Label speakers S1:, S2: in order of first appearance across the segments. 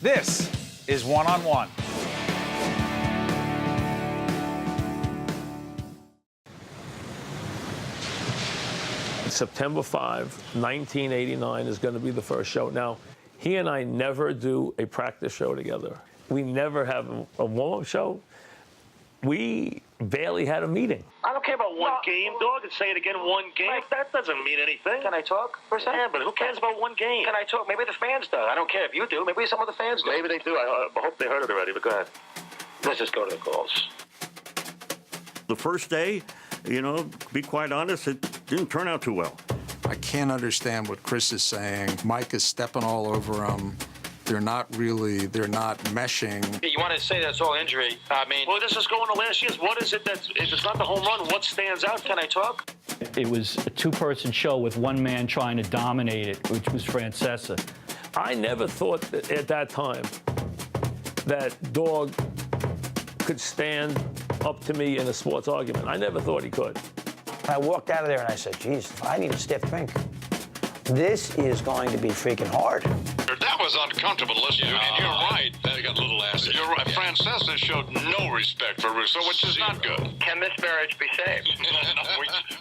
S1: This is One on One.
S2: September 5, 1989 is going to be the first show. Now, he and I never do a practice show together. We never have a warm-up show. We barely had a meeting.
S3: I don't care about one game, dog. And say it again, one game. Mike, that doesn't mean anything.
S4: Can I talk for a second?
S3: Yeah, but who cares about one game?
S4: Can I talk? Maybe the fans do. I don't care if you do. Maybe some of the fans do.
S3: Maybe they do. I hope they heard it already, but go ahead.
S4: Let's just go to the calls.
S5: The first day, you know, to be quite honest, it didn't turn out too well.
S6: I can't understand what Chris is saying. Mike is stepping all over him. They're not meshing.
S4: You want to say that's all injury? I mean,
S3: Well, this is going to last year's. What is it that, if it's not the home run, what stands out?
S4: can I talk?
S7: It was a two-person show with one man trying to dominate it, which was Francesa.
S2: I never thought that at that time that Dog could stand up to me in a sports argument. I never thought he could.
S8: I walked out of there and I said, geez, I need a stiff drink. This is going to be freaking hard.
S9: That was uncomfortable listening, and you're right. That got a little acid. You're right. Yeah. Francesa showed no respect for Russo, which is not good.
S4: Can this marriage be saved?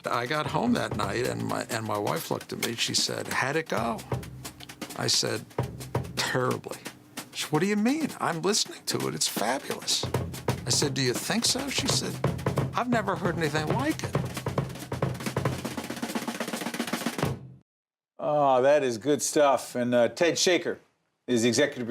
S6: I got home that night and my wife looked at me. She said, how'd it go? I said, terribly. She said, what do you mean? I'm listening to it. It's fabulous. I said, do you think so? She said, I've never heard anything like it.
S1: Oh, that is good stuff. And Ted Shaker is the executive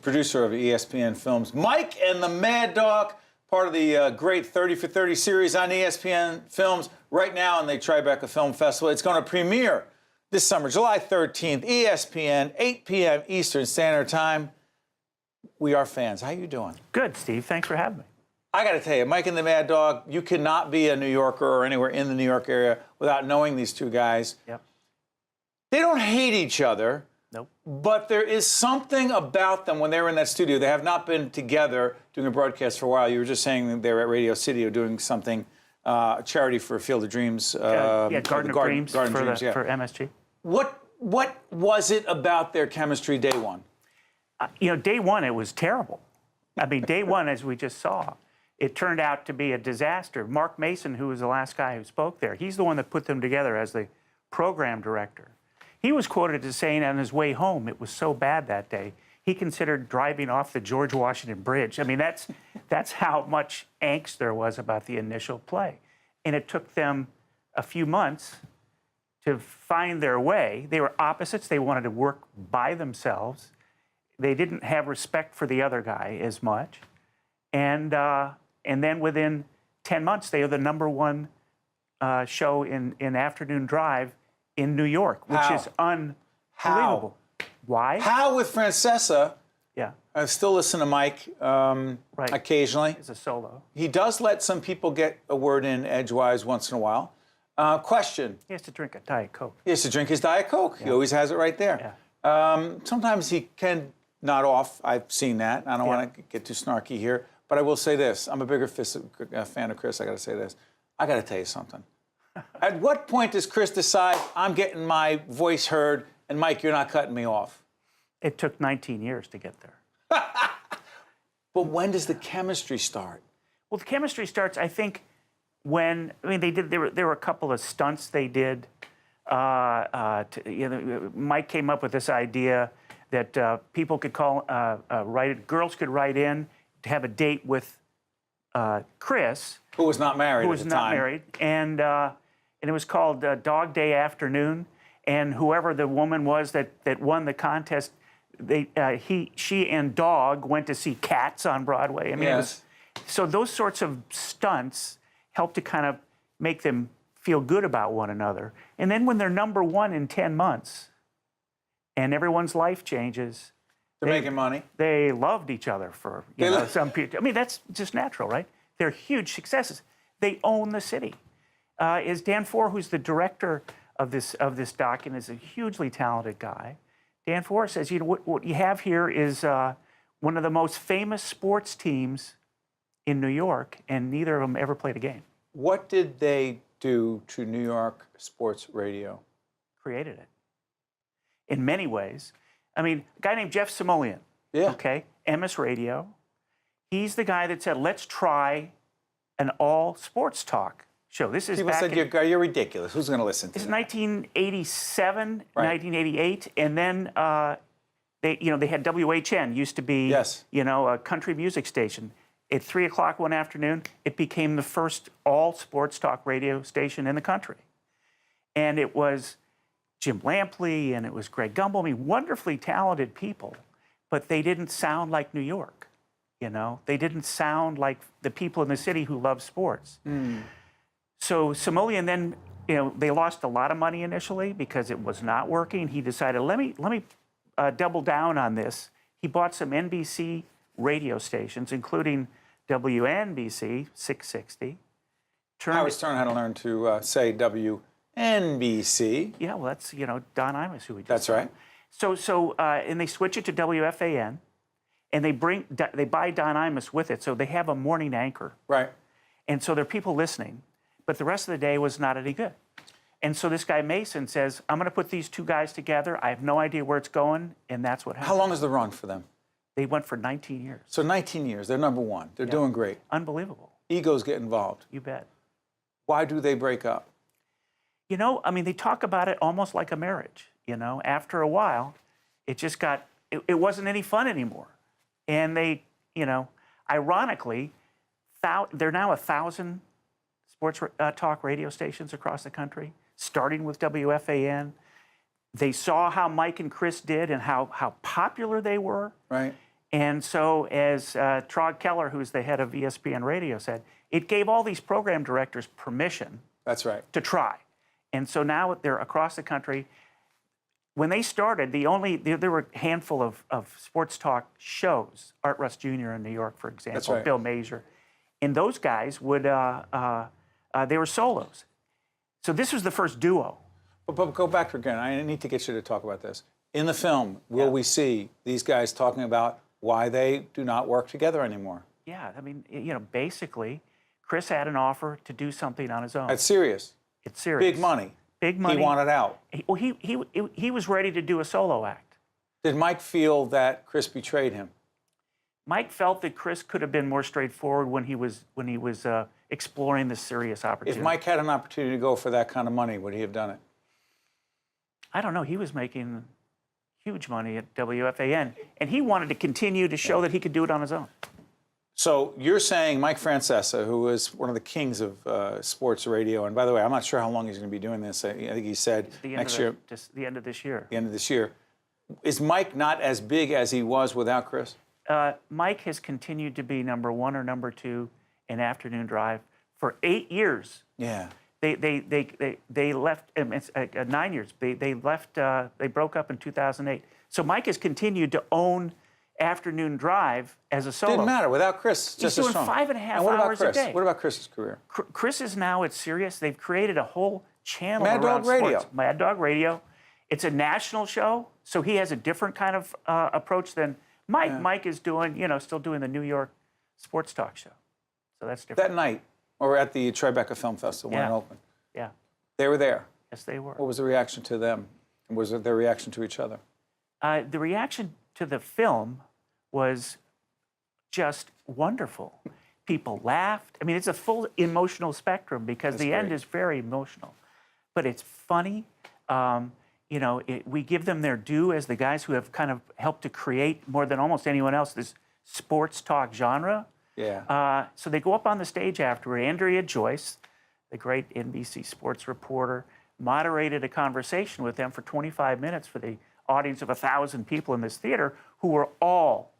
S1: producer of ESPN Films. Mike and the Mad Dog, part of the great 30 for 30 series on ESPN Films right now in the Tribeca Film Festival. It's going to premiere this summer, July 13th, ESPN, 8 p.m. Eastern Standard Time. We are fans. How you doing?
S7: Good, Steve. Thanks for having me.
S1: I got to tell you, Mike and the Mad Dog, you cannot be a New Yorker or anywhere in the New York area without knowing these two guys.
S7: Yep.
S1: They don't hate each other.
S7: Nope.
S1: But there is something about them when they were in that studio. They have not been together doing a broadcast for a while. You were just saying that they were at Radio City doing something, charity for Field of Dreams.
S7: Garden of Dreams for MSG.
S1: What was it about their chemistry day one?
S7: Day one, it was terrible. I mean, day one, as we just saw, it turned out to be a disaster. Mark Mason, who was the last guy who spoke there, he's the one that put them together as the program director. He was quoted as saying on his way home, it was so bad that day, he considered driving off the George Washington Bridge. I mean, that's how much angst there was about the initial play. And it took them a few months to find their way. They were opposites. They wanted to work by themselves. They didn't have respect for the other guy as much. And then within 10 months, they are the #1 show in afternoon drive in New York, which is unbelievable. Why?
S1: How with Francesa?
S7: Yeah.
S1: I still listen to Mike occasionally.
S7: It's a solo.
S1: He does let some people get a word in edgewise once in a while. Question.
S7: He has to drink a Diet Coke.
S1: He has to drink his Diet Coke. Yeah. He always has it right there. Yeah. Sometimes he can nod off. I've seen that. I don't want to get too snarky here. But I will say this. I'm a bigger fan of Chris. I got to say this. I got to tell you something. At what point does Chris decide, I'm getting my voice heard, and Mike, you're not cutting me off?
S7: It took 19 years to get there.
S1: But when does the chemistry start?
S7: Well, the chemistry starts, I think, when, there were a couple of stunts they did. Mike came up with this idea that people could girls could write in to have a date with Chris.
S1: Who was not married at the time.
S7: Who was not married. And it was called Dog Day Afternoon. And whoever the woman was that won the contest, she and Dog went to see Cats on Broadway. I mean, so those sorts of stunts help to kind of make them feel good about one another. And then when they're #1 in 10 months and everyone's life changes.
S1: They're making money.
S7: They loved each other for some period. I mean, that's just natural, right? They're huge successes. They own the city. Is Dan Foer, who's the director of this doc and is a hugely talented guy. Dan Foer says, what you have here is one of the most famous sports teams in New York, and neither of them ever played a game.
S1: What did they do to New York sports radio?
S7: Created it. In many ways. I mean, a guy named Jeff Samoleon,
S1: Yeah.
S7: Okay, MS Radio. He's the guy that said, let's try an all sports talk show. This is
S1: People
S7: back
S1: said, you're ridiculous. Who's going to listen to
S7: This is
S1: that?
S7: 1987,
S1: Right.
S7: 1988, and then they had WHN, used to be
S1: Yes.
S7: a country music station. At 3 o'clock one afternoon, it became the first all sports talk radio station in the country, and it was Jim Lampley and it was Greg Gumbel. I mean, wonderfully talented people, but they didn't sound like New York. They didn't sound like the people in the city who love sports. So Simoleon then, they lost a lot of money initially because it was not working. He decided, let me double down on this. He bought some NBC radio stations, including WNBC 660.
S1: Howard Stern had to learn to say WNBC.
S7: Yeah, well, that's Don Imus who we just
S1: That's
S7: saw.
S1: right.
S7: So and they switch it to WFAN, and they buy Don Imus with it, so they have a morning anchor.
S1: Right.
S7: And so there are people listening, but the rest of the day was not any good. And so this guy Mason says, I'm going to put these two guys together. I have no idea where it's going, and that's what happened.
S1: How long is the run for them?
S7: They went for 19 years.
S1: So 19 years. They're number one. They're doing great.
S7: Unbelievable.
S1: Egos get involved.
S7: You bet.
S1: Why do they break up?
S7: They talk about it almost like a marriage. After a while, it just got, it wasn't any fun anymore. And they, ironically, there are now 1,000 sports talk radio stations across the country, starting with WFAN. They saw how Mike and Chris did and how popular they were.
S1: Right.
S7: And so, as Trog Keller, who's the head of ESPN Radio, said, it gave all these program directors permission.
S1: That's right.
S7: To try. And so now they're across the country. When they started, there were a handful of sports talk shows. Art Russ Jr. in New York, for example.
S1: That's right.
S7: Bill Mazer. And those guys would, they were solos. So this was the first duo.
S1: But go back again. I need to get you to talk about this. In the film, will we see these guys talking about why they do not work together anymore?
S7: Yeah, basically, Chris had an offer to do something on his own.
S1: It's serious.
S7: It's serious.
S1: Big money.
S7: Big money.
S1: He wanted out.
S7: He was ready to do a solo act.
S1: Did Mike feel that Chris betrayed him?
S7: Mike felt that Chris could have been more straightforward when he was exploring this serious opportunity.
S1: If Mike had an opportunity to go for that kind of money, would he have done it?
S7: I don't know. He was making huge money at WFAN, and he wanted to continue to show that he could do it on his own.
S1: So you're saying Mike Francesa, who is one of the kings of sports radio, and by the way, I'm not sure how long he's going to be doing this. I think he said next year.
S7: The end of this year.
S1: The end of this year. Is Mike not as big as he was without Chris?
S7: Mike has continued to be number one or number two in afternoon drive for 8 years.
S1: Yeah.
S7: They left. It's 9 years. They left. They broke up in 2008. So Mike has continued to own afternoon drive as a solo.
S1: Didn't matter without Chris.
S7: He's doing 5.5 hours a day.
S1: What about Chris's career?
S7: Chris is now at Sirius. They've created a whole channel
S1: Mad
S7: around
S1: Dog Radio.
S7: sports. Mad Dog Radio. It's a national show, so he has a different kind of approach than Mike.
S1: Yeah.
S7: Mike is doing, still doing the New York sports talk show. So that's different.
S1: That night, or at the Tribeca Film Festival when it opened.
S7: Yeah.
S1: They were there.
S7: Yes, they were.
S1: What was the reaction to them? Was it their reaction to each other?
S7: The reaction to the film was just wonderful. People laughed. I mean, it's a full emotional spectrum because the end is very emotional, but it's funny. We give them their due as the guys who have kind of helped to create more than almost anyone else this sports talk genre.
S1: Yeah.
S7: So they go up on the stage afterward. Andrea Joyce, the great NBC sports reporter, moderated a conversation with them for 25 minutes for the audience of 1,000 people in this theater who were all,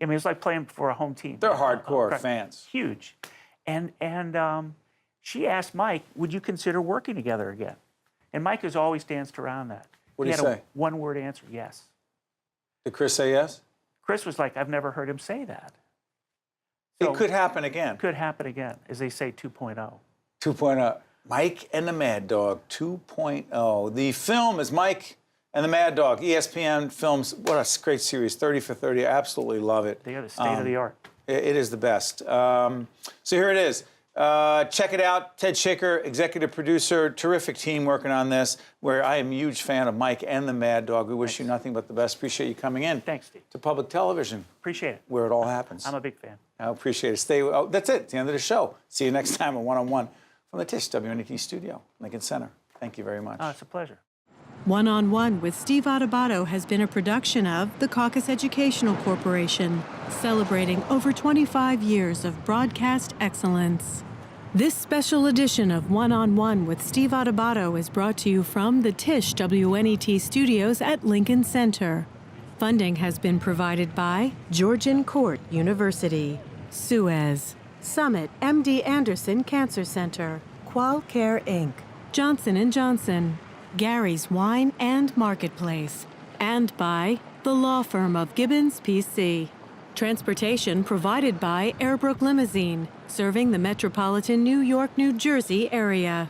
S7: I mean, it's like playing for a home team.
S1: They're hardcore fans.
S7: Huge. And she asked Mike, would you consider working together again? And Mike has always danced around that.
S1: What did he
S7: had a
S1: say?
S7: one-word answer, yes.
S1: Did Chris say yes?
S7: Chris was like, I've never heard him say that.
S1: So, it could happen again.
S7: Could happen again, as they say, 2.0.
S1: 2.0. Mike and the Mad Dog 2.0. The film is Mike and the Mad Dog, ESPN Films. What a great series, 30 for 30. I absolutely love it.
S7: They are the state of the art.
S1: It is the best. So here it is. Check it out. Ted Shaker, executive producer, terrific team working on this, where I am a huge fan of Mike and the Mad Dog. We wish you nothing but the best. Appreciate you coming in.
S7: Thanks, Steve.
S1: To public television.
S7: Appreciate it.
S1: Where it all happens.
S7: I'm a big fan.
S1: I appreciate it. Stay. Oh, that's it. It's the end of the show. See you next time on One-on-One from the Tisch WNET studio, Lincoln Center. Thank you very much.
S7: Oh, it's a pleasure.
S10: One-on-One with Steve Adubato has been a production of the Caucus Educational Corporation, celebrating over 25 years of broadcast excellence. This special edition of One-on-One with Steve Adubato is brought to you from the Tisch WNET studios at Lincoln Center. Funding has been provided by Georgian Court University, Suez, Summit MD Anderson Cancer Center, Qualcare Inc., Johnson & Johnson, Gary's Wine and Marketplace, and by the law firm of Gibbons PC. Transportation provided by Airbrook Limousine, serving the metropolitan New York, New Jersey area.